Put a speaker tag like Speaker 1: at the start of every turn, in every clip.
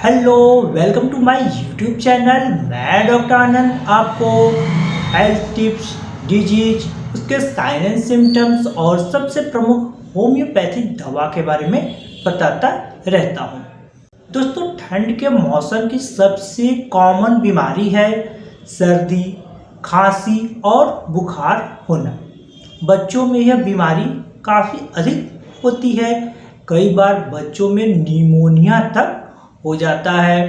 Speaker 1: Hello, welcome to my YouTube channel. मैं doctor Anand आपको health tips, disease, उसके sign and symptoms और सबसे प्रमुख होम्योपैथिक दवा के बारे में बताता रहता हूँ। दोस्तों, ठंड के मौसम की सबसे कॉमन बीमारी है सर्दी, खांसी और बुखार होना। बच्चों में यह बीमारी काफ़ी अधिक होती है। कई बार बच्चों में निमोनिया तक हो जाता है।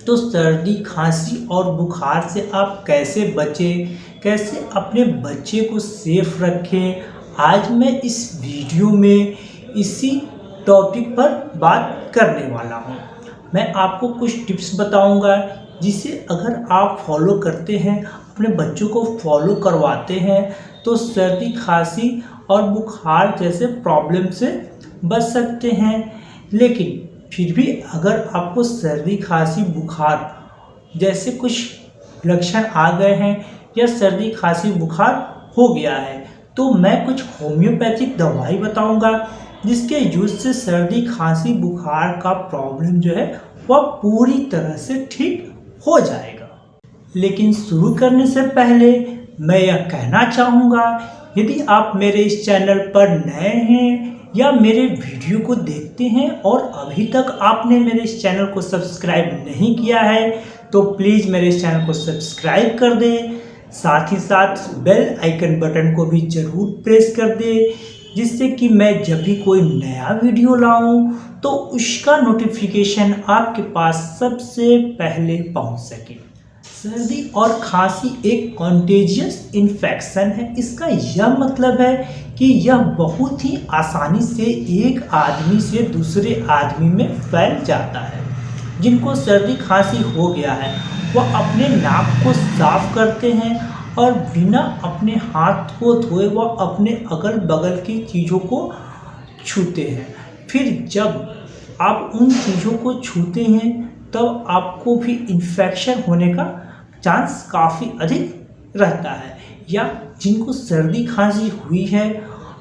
Speaker 1: तो सर्दी, खांसी और बुखार से आप कैसे बचें, कैसे अपने बच्चे को सेफ रखें, आज मैं इस वीडियो में इसी टॉपिक पर बात करने वाला हूँ। मैं आपको कुछ टिप्स बताऊंगा जिसे अगर आप फॉलो करते हैं, अपने बच्चों को फॉलो करवाते हैं तो सर्दी, खांसी और बुखार जैसे प्रॉब्लम से बच सकते हैं। लेकिन फिर भी अगर आपको सर्दी, खांसी, बुखार जैसे कुछ लक्षण आ गए हैं या सर्दी, खांसी, बुखार हो गया है तो मैं कुछ होम्योपैथिक दवाई बताऊंगा जिसके यूज से सर्दी, खांसी, बुखार का प्रॉब्लम जो है वह पूरी तरह से ठीक हो जाएगा। लेकिन शुरू करने से पहले मैं यह कहना चाहूँगा, यदि आप मेरे इस चैनल पर नए हैं या मेरे वीडियो को देखते हैं और अभी तक आपने मेरे इस चैनल को सब्सक्राइब नहीं किया है तो प्लीज़ मेरे इस चैनल को सब्सक्राइब कर दें। साथ ही साथ बेल आइकन बटन को भी ज़रूर प्रेस कर दें जिससे कि मैं जब भी कोई नया वीडियो लाऊं तो उसका नोटिफिकेशन आपके पास सबसे पहले पहुंच सके। सर्दी और खांसी एक कॉन्टेजियस इन्फेक्शन है। इसका यह मतलब है कि यह बहुत ही आसानी से एक आदमी से दूसरे आदमी में फैल जाता है। जिनको सर्दी, खांसी हो गया है वह अपने नाक को साफ करते हैं और बिना अपने हाथ को धोए वह अपने अगल बगल की चीज़ों को छूते हैं। फिर जब आप उन चीज़ों को छूते हैं तब आपको भी इन्फेक्शन होने का चांस काफ़ी अधिक रहता है। या जिनको सर्दी, खांसी हुई है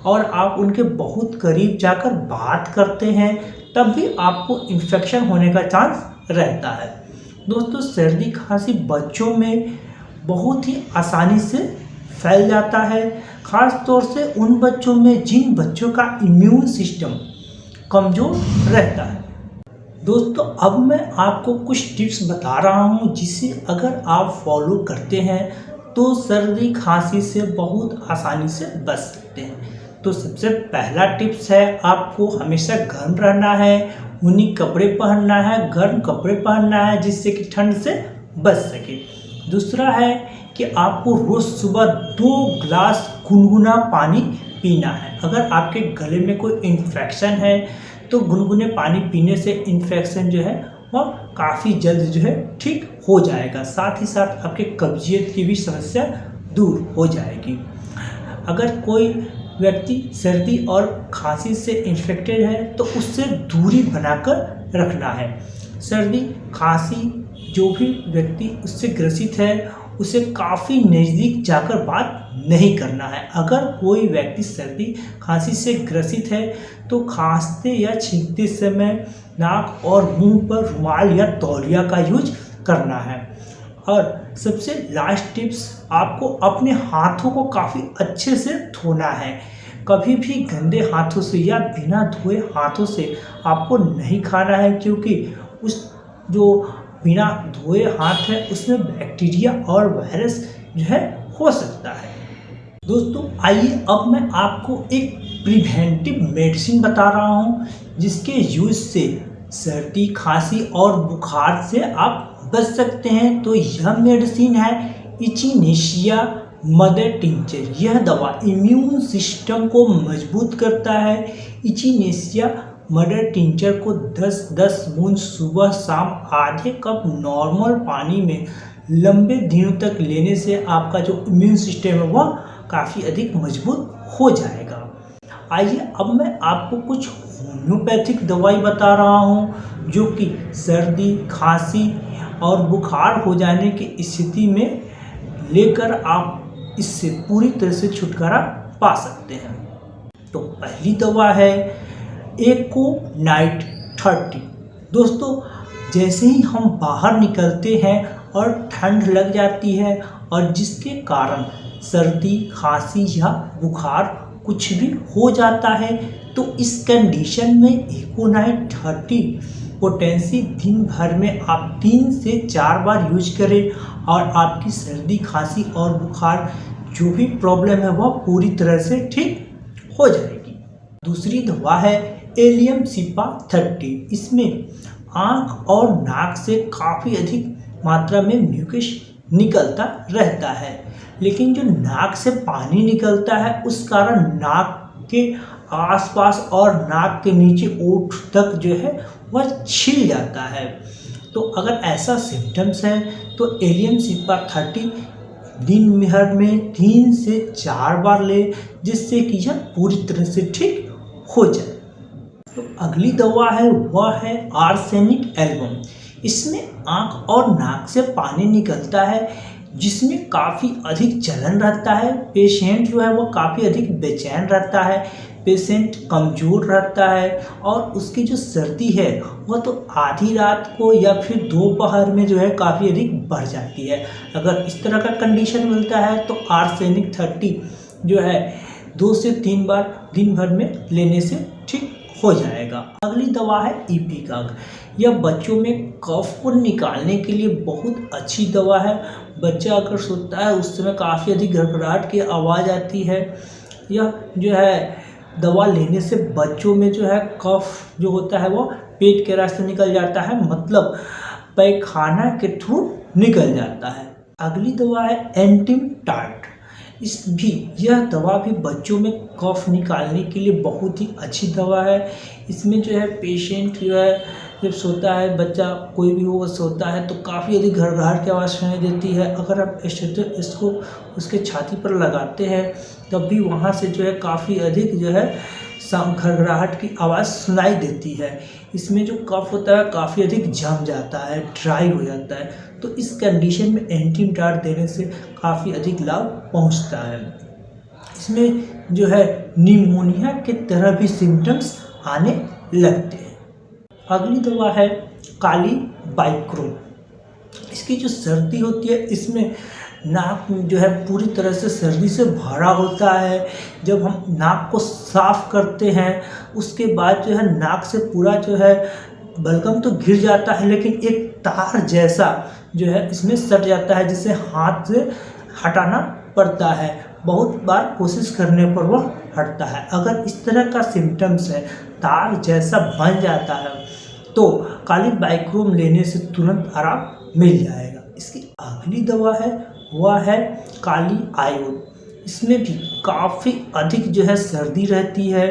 Speaker 1: और आप उनके बहुत करीब जाकर बात करते हैं तब भी आपको इन्फेक्शन होने का चांस रहता है। दोस्तों, सर्दी, खांसी बच्चों में बहुत ही आसानी से फैल जाता है, ख़ास तौर से उन बच्चों में जिन बच्चों का इम्यून सिस्टम कमज़ोर रहता है। दोस्तों, अब मैं आपको कुछ टिप्स बता रहा हूं जिसे अगर आप फॉलो करते हैं तो सर्दी, खांसी से बहुत आसानी से बच सकते हैं। तो सबसे पहला टिप्स है, आपको हमेशा गर्म रहना है, ऊनी कपड़े पहनना है, गर्म कपड़े पहनना है जिससे कि ठंड से बच सके। दूसरा है कि आपको रोज़ सुबह 2 गिलास गुनगुना पानी पीना है। अगर आपके गले में कोई इन्फेक्शन है तो गुनगुने पानी पीने से इन्फेक्शन जो है वह काफ़ी जल्द जो है ठीक हो जाएगा। साथ ही साथ आपके कब्जियत की भी समस्या दूर हो जाएगी। अगर कोई व्यक्ति सर्दी और खांसी से इन्फेक्टेड है तो उससे दूरी बनाकर रखना है। सर्दी, खांसी जो भी व्यक्ति उससे ग्रसित है उसे काफ़ी नज़दीक जाकर बात नहीं करना है। अगर कोई व्यक्ति सर्दी, खांसी से ग्रसित है तो खांसते या छींकते समय नाक और मुंह पर रुमाल या तौलिया का यूज करना है। और सबसे लास्ट टिप्स, आपको अपने हाथों को काफ़ी अच्छे से धोना है। कभी भी गंदे हाथों से या बिना धोए हाथों से आपको नहीं खाना है क्योंकि उस जो बिना धोए हाथ है उसमें बैक्टीरिया और वायरस जो है हो सकता है। दोस्तों, आइए अब मैं आपको एक प्रिवेंटिव मेडिसिन बता रहा हूँ जिसके यूज से सर्दी, खांसी और बुखार से आप बच सकते हैं। तो यह मेडिसिन है इचिनेसिया मदर टिंचर। यह दवा इम्यून सिस्टम को मजबूत करता है। इचिनेसिया मदर टिंचर को 10-10 बूंद सुबह शाम आधे कप नॉर्मल पानी में लंबे दिनों तक लेने से आपका जो इम्यून सिस्टम है वह काफ़ी अधिक मजबूत हो जाएगा। आइए अब मैं आपको कुछ होम्योपैथिक दवाई बता रहा हूँ जो कि सर्दी, खांसी और बुखार हो जाने की स्थिति में लेकर आप इससे पूरी तरह से छुटकारा पा सकते हैं। तो पहली दवा है एकोनाइट 30। दोस्तों, जैसे ही हम बाहर निकलते हैं और ठंड लग जाती है और जिसके कारण सर्दी, खांसी या बुखार कुछ भी हो जाता है, तो इस कंडीशन में एकोनाइट 30 पोटेंसी दिन भर में आप 3 से 4 बार यूज करें और आपकी सर्दी, खांसी और बुखार जो भी प्रॉब्लम है वह पूरी तरह से ठीक हो जाएगी। दूसरी दवा है एलियम सिपा 30। इसमें आँख और नाक से काफ़ी अधिक मात्रा में म्यूकस निकलता रहता है, लेकिन जो नाक से पानी निकलता है उस कारण नाक के आसपास और नाक के नीचे ओठ तक जो है वह छिल जाता है। तो अगर ऐसा सिम्टम्स है तो एलियम सिपा 30 दिन भर में 3 से 4 बार ले, जिससे कि यह पूरी तरह से ठीक हो जाए। तो अगली दवा है वह है आर्सेनिक एल्बम। इसमें आँख और नाक से पानी निकलता है, जिसमें काफ़ी अधिक जलन रहता है। पेशेंट जो है वो काफ़ी अधिक बेचैन रहता है, पेशेंट कमज़ोर रहता है और उसकी जो सर्दी है वह तो आधी रात को या फिर दोपहर में जो है काफ़ी अधिक बढ़ जाती है। अगर इस तरह का कंडीशन मिलता है तो आर्सेनिक 30 जो है 2 से 3 बार दिन भर में लेने से ठीक हो जाएगा। अगली दवा है इपिकाग। यह बच्चों में कफ को निकालने के लिए बहुत अच्छी दवा है। बच्चा अगर सोता है उस समय काफ़ी अधिक घड़घड़ाहट की आवाज़ आती है। यह जो है दवा लेने से बच्चों में जो है कफ जो होता है वो पेट के रास्ते निकल जाता है, मतलब पैखाना के थ्रू निकल जाता है। अगली दवा है एंटीमटार्ट। यह दवा भी बच्चों में कफ निकालने के लिए बहुत ही अच्छी दवा है। इसमें जो है पेशेंट जो है जब सोता है, बच्चा कोई भी हो सोता है तो काफ़ी अधिक घड़घड़ाहट की आवाज़ सुनाई देती है। अगर आप इसको उसके छाती पर लगाते हैं तब भी वहाँ से जो है काफ़ी अधिक जो है घड़घड़ाहट की आवाज़ सुनाई देती है। इसमें जो कफ होता है काफ़ी अधिक जम जाता है, ड्राई हो जाता है। तो इस कंडीशन में एंटीमटार्ट देने से काफ़ी अधिक लाभ पहुंचता है। इसमें जो है निमोनिया के तरह भी सिम्टम्स आने लगते हैं। अगली दवा है काली बाइक्रोम। इसकी जो सर्दी होती है इसमें नाक जो है पूरी तरह से सर्दी से भरा होता है। जब हम नाक को साफ करते हैं उसके बाद जो है नाक से पूरा जो है बलगम तो गिर जाता है, लेकिन एक तार जैसा जो है इसमें सट जाता है, जिसे हाथ से हटाना पड़ता है। बहुत बार कोशिश करने पर वह हटता है। अगर इस तरह का सिम्टम्स है, तार जैसा बन जाता है, तो काली बाइक्रोम लेने से तुरंत आराम मिल जाएगा। इसकी अगली दवा है वह है काली आयोड। इसमें भी काफ़ी अधिक जो है सर्दी रहती है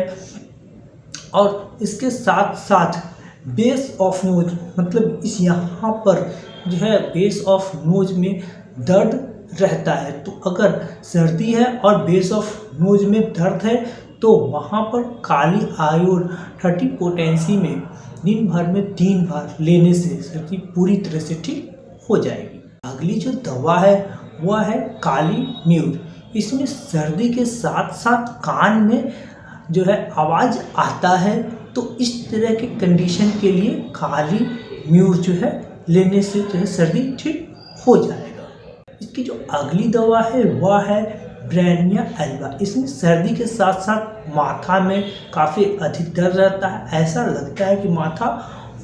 Speaker 1: और इसके साथ साथ बेस ऑफ नोज, मतलब इस यहाँ पर जो है बेस ऑफ नोज में दर्द रहता है। तो अगर सर्दी है और बेस ऑफ नोज में दर्द है तो वहाँ पर काली आयोड 30 पोटेंसी में दिन भर में 3 बार लेने से सर्दी पूरी तरह से ठीक हो जाएगी। अगली जो दवा है वह है काली म्यूर। इसमें सर्दी के साथ साथ कान में जो है आवाज़ आता है, तो इस तरह के कंडीशन के लिए काली म्यूर जो है लेने से जो है सर्दी ठीक हो जाएगा। इसकी जो अगली दवा है वह है ब्रेनिया एल्बा। इसमें सर्दी के साथ साथ माथा में काफ़ी अधिक दर्द रहता है। ऐसा लगता है कि माथा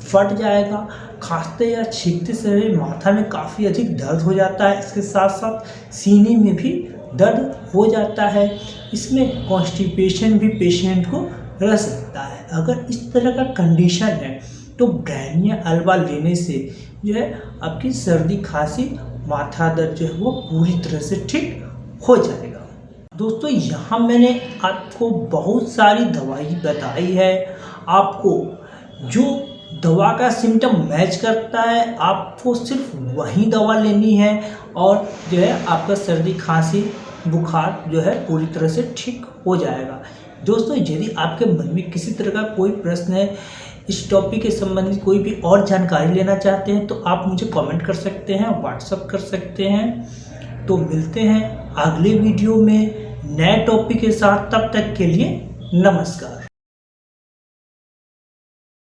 Speaker 1: फट जाएगा। खांसते या छींकते समय माथा में काफ़ी अधिक दर्द हो जाता है। इसके साथ साथ सीने में भी दर्द हो जाता है। इसमें कॉन्स्टिपेशन भी पेशेंट को रह सकता है। अगर इस तरह का कंडीशन है तो ब्रेनिया एल्बा लेने से जो है आपकी सर्दी, खांसी, माथा दर्द जो है वो पूरी तरह से ठीक हो जाएगा। दोस्तों, यहाँ मैंने आपको बहुत सारी दवाई बताई है। आपको जो दवा का सिम्टम मैच करता है आपको सिर्फ वही दवा लेनी है और जो है आपका सर्दी, खांसी, बुखार जो है पूरी तरह से ठीक हो जाएगा। दोस्तों, यदि आपके मन में किसी तरह का कोई प्रश्न है, इस टॉपिक के संबंधित कोई भी और जानकारी लेना चाहते हैं तो आप मुझे कमेंट कर सकते हैं, व्हाट्सएप कर सकते हैं। तो मिलते हैं अगले वीडियो में नए टॉपिक के साथ। तब तक के लिए नमस्कार।